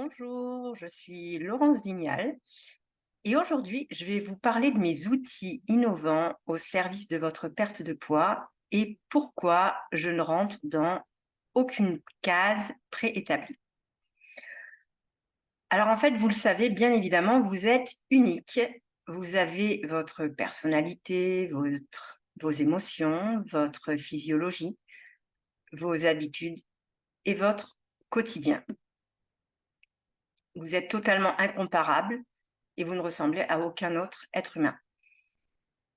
Bonjour, je suis Laurence Vignal et aujourd'hui, je vais vous parler de mes outils innovants au service de votre perte de poids et pourquoi je ne rentre dans aucune case préétablie. Alors en fait, vous le savez, bien évidemment, vous êtes unique. Vous avez votre personnalité, vos émotions, votre physiologie, vos habitudes et votre quotidien. Vous êtes totalement incomparable et vous ne ressemblez à aucun autre être humain.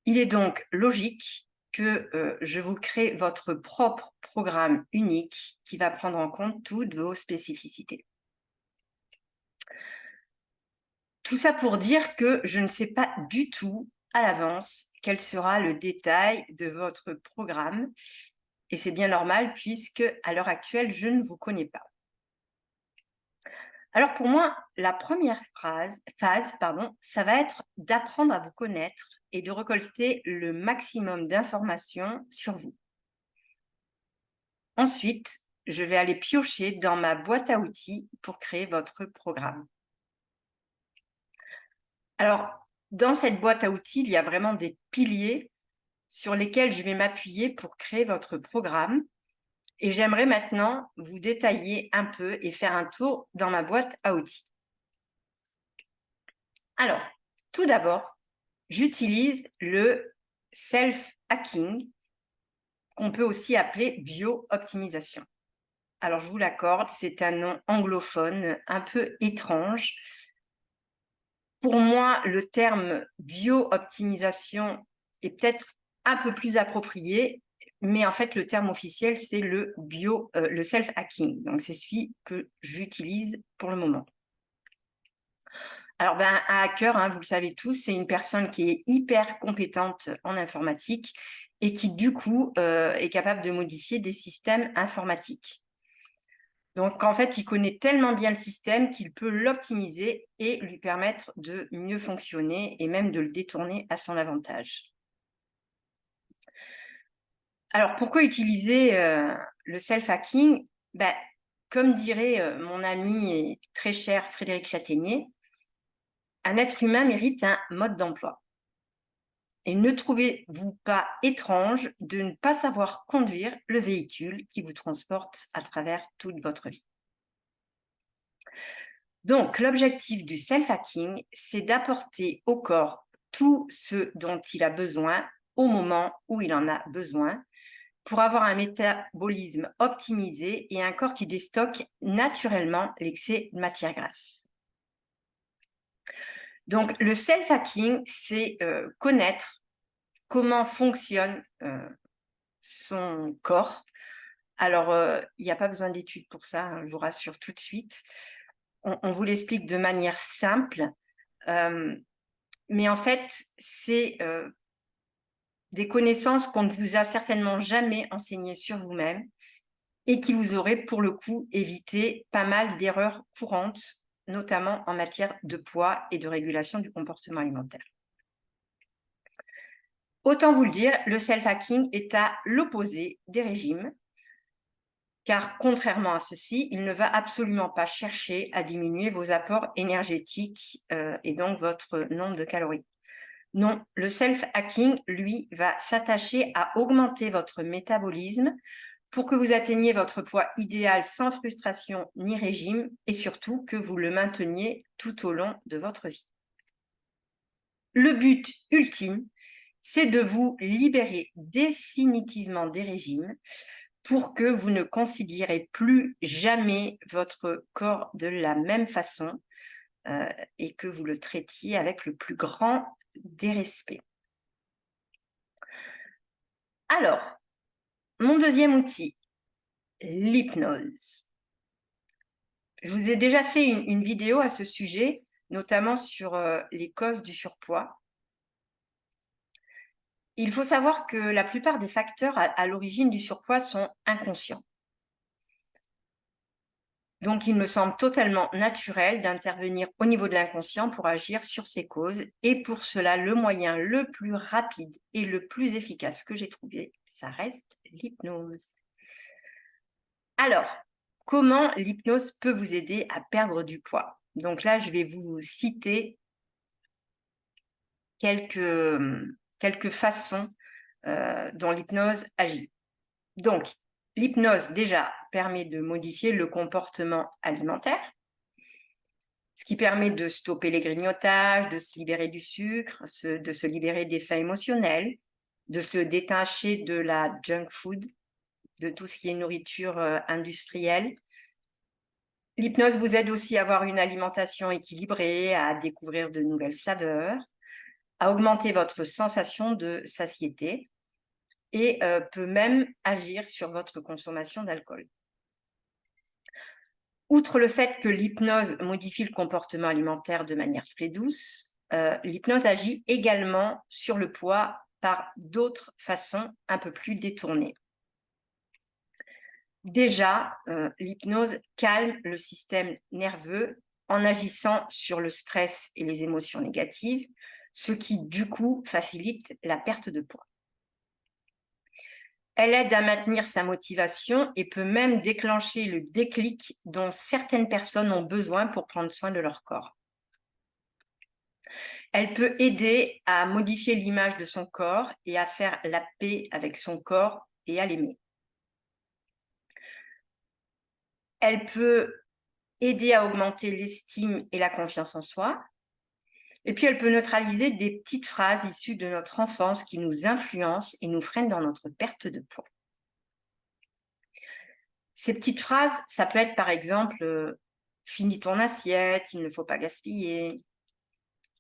Il est donc logique que je vous crée votre propre programme unique qui va prendre en compte toutes vos spécificités. Tout ça pour dire que je ne sais pas du tout à l'avance quel sera le détail de votre programme et c'est bien normal puisque à l'heure actuelle, je ne vous connais pas. Alors pour moi, la première phase, ça va être d'apprendre à vous connaître et de récolter le maximum d'informations sur vous. Ensuite, je vais aller piocher dans ma boîte à outils pour créer votre programme. Alors, dans cette boîte à outils, il y a vraiment des piliers sur lesquels je vais m'appuyer pour créer votre programme. Et j'aimerais maintenant vous détailler un peu et faire un tour dans ma boîte à outils. Alors, tout d'abord, j'utilise le self-hacking, qu'on peut aussi appeler bio-optimisation. Alors, je vous l'accorde, c'est un nom anglophone un peu étrange. Pour moi, le terme bio-optimisation est peut-être un peu plus approprié, mais en fait, le terme officiel, c'est le self-hacking. Donc, c'est celui que j'utilise pour le moment. Alors, un hacker, hein, vous le savez tous, c'est une personne qui est hyper compétente en informatique et qui, du coup, est capable de modifier des systèmes informatiques. Donc, en fait, il connaît tellement bien le système qu'il peut l'optimiser et lui permettre de mieux fonctionner et même de le détourner à son avantage. Alors, pourquoi utiliser le self-hacking? Ben, comme dirait mon ami et très cher Frédéric Chataignier, un être humain mérite un mode d'emploi. Et ne trouvez-vous pas étrange de ne pas savoir conduire le véhicule qui vous transporte à travers toute votre vie? Donc, l'objectif du self-hacking, c'est d'apporter au corps tout ce dont il a besoin au moment où il en a besoin pour avoir un métabolisme optimisé et un corps qui déstocke naturellement l'excès de matière grasse. Donc, le self-hacking, c'est connaître comment fonctionne son corps. Alors, il n'y a pas besoin d'études pour ça, hein, je vous rassure tout de suite. On vous l'explique de manière simple, mais en fait, c'est des connaissances qu'on ne vous a certainement jamais enseignées sur vous-même et qui vous auraient, pour le coup, évité pas mal d'erreurs courantes, notamment en matière de poids et de régulation du comportement alimentaire. Autant vous le dire, le self-hacking est à l'opposé des régimes, car contrairement à ceci, il ne va absolument pas chercher à diminuer vos apports énergétiques et donc votre nombre de calories. Non, le self-hacking, lui, va s'attacher à augmenter votre métabolisme pour que vous atteigniez votre poids idéal sans frustration ni régime et surtout que vous le mainteniez tout au long de votre vie. Le but ultime, c'est de vous libérer définitivement des régimes pour que vous ne considérez plus jamais votre corps de la même façon et que vous le traitiez avec le plus grand des respects. Alors, mon deuxième outil, l'hypnose. Je vous ai déjà fait une vidéo à ce sujet, notamment sur les causes du surpoids. Il faut savoir que la plupart des facteurs à l'origine du surpoids sont inconscients. Donc, il me semble totalement naturel d'intervenir au niveau de l'inconscient pour agir sur ces causes. Et pour cela, le moyen le plus rapide et le plus efficace que j'ai trouvé, ça reste l'hypnose. Alors, comment l'hypnose peut vous aider à perdre du poids. Donc là, je vais vous citer quelques façons dont l'hypnose agit. Donc, l'hypnose, déjà, permet de modifier le comportement alimentaire, ce qui permet de stopper les grignotages, de se libérer du sucre, de se libérer des faits émotionnels, de se détacher de la junk food, de tout ce qui est nourriture industrielle. L'hypnose vous aide aussi à avoir une alimentation équilibrée, à découvrir de nouvelles saveurs, à augmenter votre sensation de satiété et peut même agir sur votre consommation d'alcool. Outre le fait que l'hypnose modifie le comportement alimentaire de manière très douce, l'hypnose agit également sur le poids par d'autres façons un peu plus détournées. Déjà, l'hypnose calme le système nerveux en agissant sur le stress et les émotions négatives, ce qui, du coup, facilite la perte de poids. Elle aide à maintenir sa motivation et peut même déclencher le déclic dont certaines personnes ont besoin pour prendre soin de leur corps. Elle peut aider à modifier l'image de son corps et à faire la paix avec son corps et à l'aimer. Elle peut aider à augmenter l'estime et la confiance en soi. Et puis, elle peut neutraliser des petites phrases issues de notre enfance qui nous influencent et nous freinent dans notre perte de poids. Ces petites phrases, ça peut être par exemple « Finis ton assiette, il ne faut pas gaspiller »,«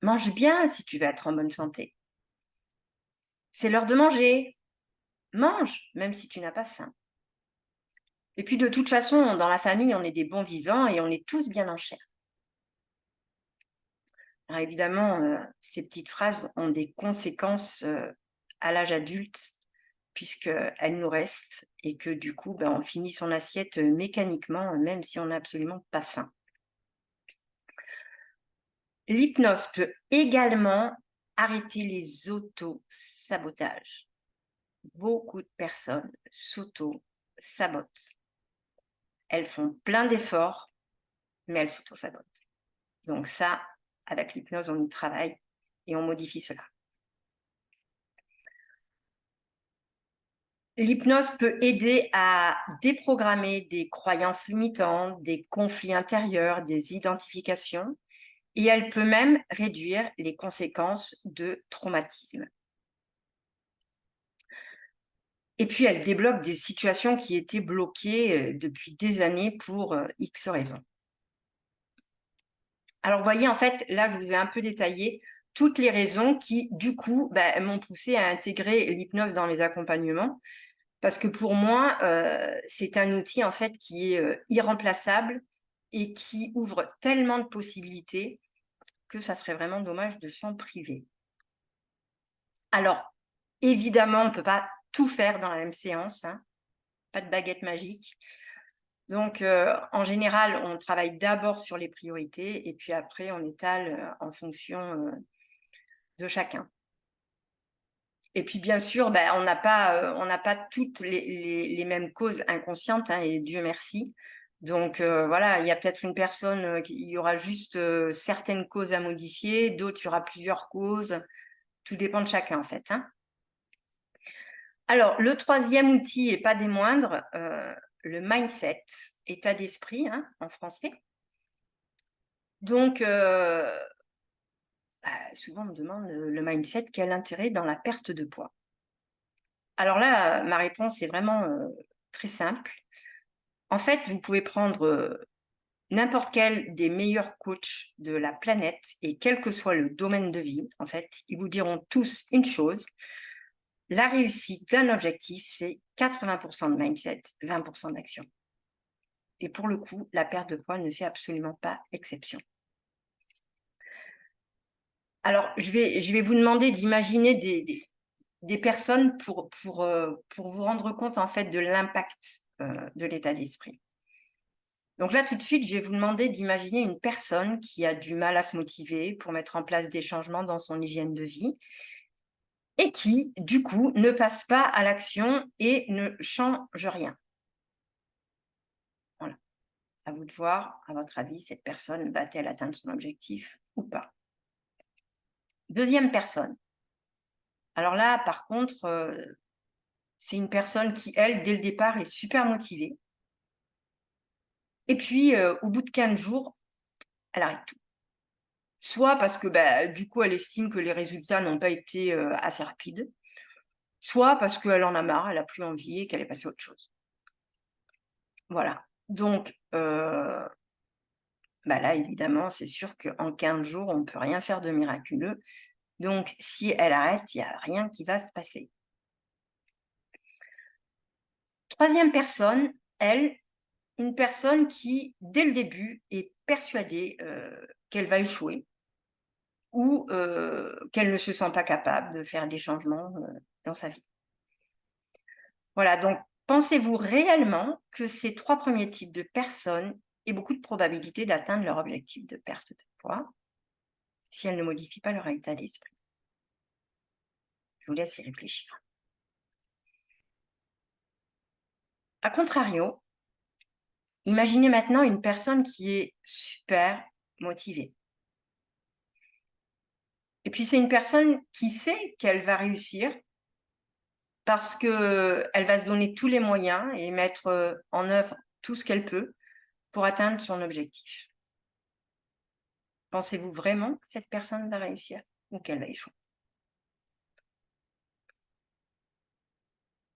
Mange bien si tu veux être en bonne santé »,« C'est l'heure de manger, mange même si tu n'as pas faim ». Et puis de toute façon, dans la famille, on est des bons vivants et on est tous bien en chair. Alors évidemment, ces petites phrases ont des conséquences à l'âge adulte, puisqu'elles nous restent et que du coup, on finit son assiette mécaniquement, même si on n'a absolument pas faim. L'hypnose peut également arrêter les auto-sabotages. Beaucoup de personnes s'auto-sabotent. Elles font plein d'efforts, mais elles s'auto-sabotent. Donc ça, avec l'hypnose, on y travaille et on modifie cela. L'hypnose peut aider à déprogrammer des croyances limitantes, des conflits intérieurs, des identifications, et elle peut même réduire les conséquences de traumatismes. Et puis, elle débloque des situations qui étaient bloquées depuis des années pour X raisons. Alors, vous voyez, en fait, là, je vous ai un peu détaillé toutes les raisons qui, du coup, m'ont poussé à intégrer l'hypnose dans les accompagnements. Parce que pour moi, c'est un outil, en fait, qui est irremplaçable et qui ouvre tellement de possibilités que ça serait vraiment dommage de s'en priver. Alors, évidemment, on ne peut pas tout faire dans la même séance, hein, pas de baguette magique. Donc, en général, on travaille d'abord sur les priorités et puis après, on étale en fonction de chacun. Et puis, bien sûr, on n'a pas toutes les mêmes causes inconscientes, hein, et Dieu merci. Donc, voilà, il y a peut-être une personne il y aura juste certaines causes à modifier, d'autres, il y aura plusieurs causes. Tout dépend de chacun, en fait, hein. Alors, le troisième outil, et pas des moindres, le mindset, état d'esprit, hein, en français. Donc, souvent on me demande le mindset, quel intérêt dans la perte de poids? Alors là, ma réponse est vraiment très simple. En fait, vous pouvez prendre n'importe quel des meilleurs coachs de la planète et quel que soit le domaine de vie, en fait, ils vous diront tous une chose. La réussite d'un objectif, c'est 80% de mindset, 20% d'action. Et pour le coup, la perte de poids ne fait absolument pas exception. Alors, je vais vous demander d'imaginer des personnes pour vous rendre compte, en fait, de l'impact de l'état d'esprit. Donc là, tout de suite, je vais vous demander d'imaginer une personne qui a du mal à se motiver pour mettre en place des changements dans son hygiène de vie et qui, du coup, ne passe pas à l'action et ne change rien. Voilà. À vous de voir, à votre avis, cette personne va-t-elle atteindre son objectif ou pas? Deuxième personne. Alors là, par contre, c'est une personne qui, elle, dès le départ, est super motivée. Et puis, au bout de 15 jours, elle arrête tout. Soit parce que, bah, du coup, elle estime que les résultats n'ont pas été, assez rapides, soit parce qu'elle en a marre, elle a plus envie et qu'elle est passée à autre chose. Voilà. Donc, bah, là, évidemment, c'est sûr qu'en 15 jours, on ne peut rien faire de miraculeux. Donc, si elle arrête, il y a rien qui va se passer. Troisième personne, elle, une personne qui, dès le début, est persuadée, qu'elle va échouer ou, qu'elle ne se sent pas capable de faire des changements, dans sa vie. Voilà, donc pensez-vous réellement que ces 3 premiers types de personnes aient beaucoup de probabilité d'atteindre leur objectif de perte de poids si elles ne modifient pas leur état d'esprit? Je vous laisse y réfléchir. A contrario, imaginez maintenant une personne qui est super motivée. Et puis c'est une personne qui sait qu'elle va réussir parce qu'elle va se donner tous les moyens et mettre, en œuvre tout ce qu'elle peut pour atteindre son objectif. Pensez-vous vraiment que cette personne va réussir ou qu'elle va échouer?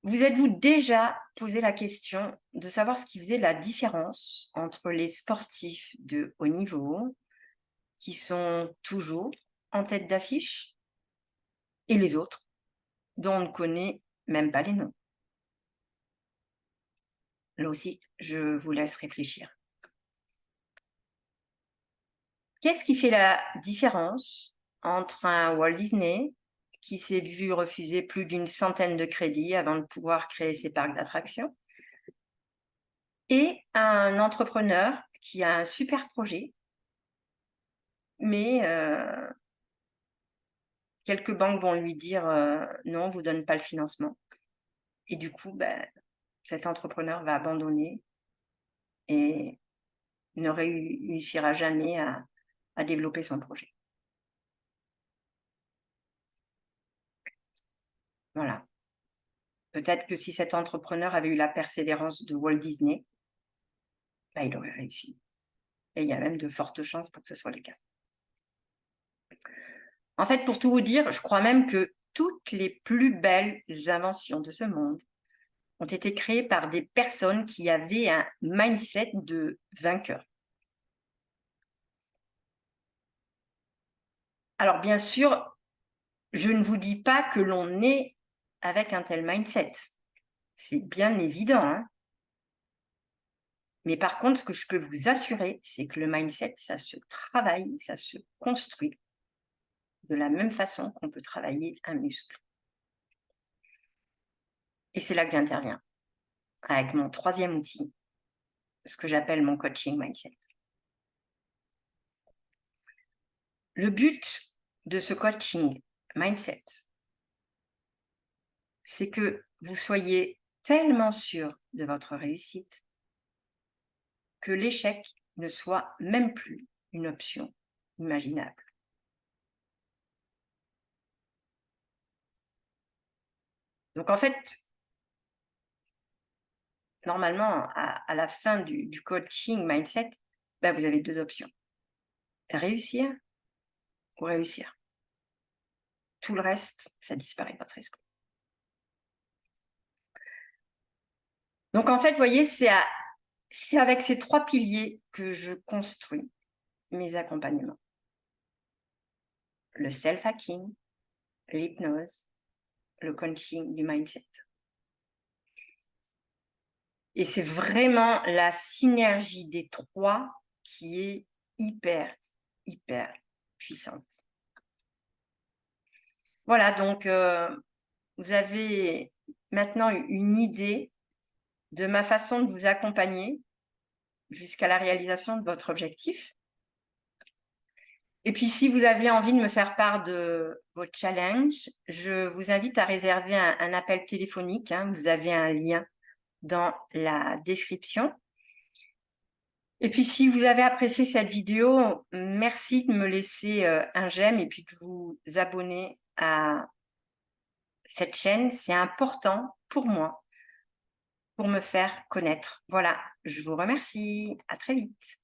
Vous êtes-vous déjà posé la question de savoir ce qui faisait la différence entre les sportifs de haut niveau, qui sont toujours en tête d'affiche, et les autres, dont on ne connaît même pas les noms? Là aussi, je vous laisse réfléchir. Qu'est-ce qui fait la différence entre un Walt Disney, qui s'est vu refuser plus d'une centaine de crédits avant de pouvoir créer ses parcs d'attractions, et un entrepreneur qui a un super projet, mais quelques banques vont lui dire, «Non, on vous donne pas le financement», et du coup, bah, cet entrepreneur va abandonner et ne réussira jamais à développer son projet. Voilà. Peut-être que si cet entrepreneur avait eu la persévérance de Walt Disney, bah, il aurait réussi, et il y a même de fortes chances pour que ce soit le cas. En fait, pour tout vous dire, je crois même que toutes les plus belles inventions de ce monde ont été créées par des personnes qui avaient un mindset de vainqueur. Alors bien sûr, je ne vous dis pas que l'on est avec un tel mindset. C'est bien évident, hein. Mais par contre, ce que je peux vous assurer, c'est que le mindset, ça se travaille, ça se construit de la même façon qu'on peut travailler un muscle. Et c'est là que j'interviens, avec mon troisième outil, ce que j'appelle mon coaching mindset. Le but de ce coaching mindset, c'est que vous soyez tellement sûr de votre réussite que l'échec ne soit même plus une option imaginable. Donc en fait, normalement, à la fin du coaching mindset, bah, vous avez 2 options: réussir ou réussir. Tout le reste, ça disparaît de votre esprit. Donc en fait, vous voyez, c'est avec ces 3 piliers que je construis mes accompagnements. Le self-hacking, l'hypnose, le coaching du mindset. Et c'est vraiment la synergie des 3 qui est hyper, hyper puissante. Voilà, donc vous avez maintenant une idée de ma façon de vous accompagner jusqu'à la réalisation de votre objectif. Et puis si vous avez envie de me faire part de vos challenges, je vous invite à réserver un appel téléphonique, hein. Vous avez un lien dans la description. Et puis, si vous avez apprécié cette vidéo, merci de me laisser un j'aime et puis de vous abonner à cette chaîne. C'est important pour moi, pour me faire connaître. Voilà, je vous remercie. À très vite.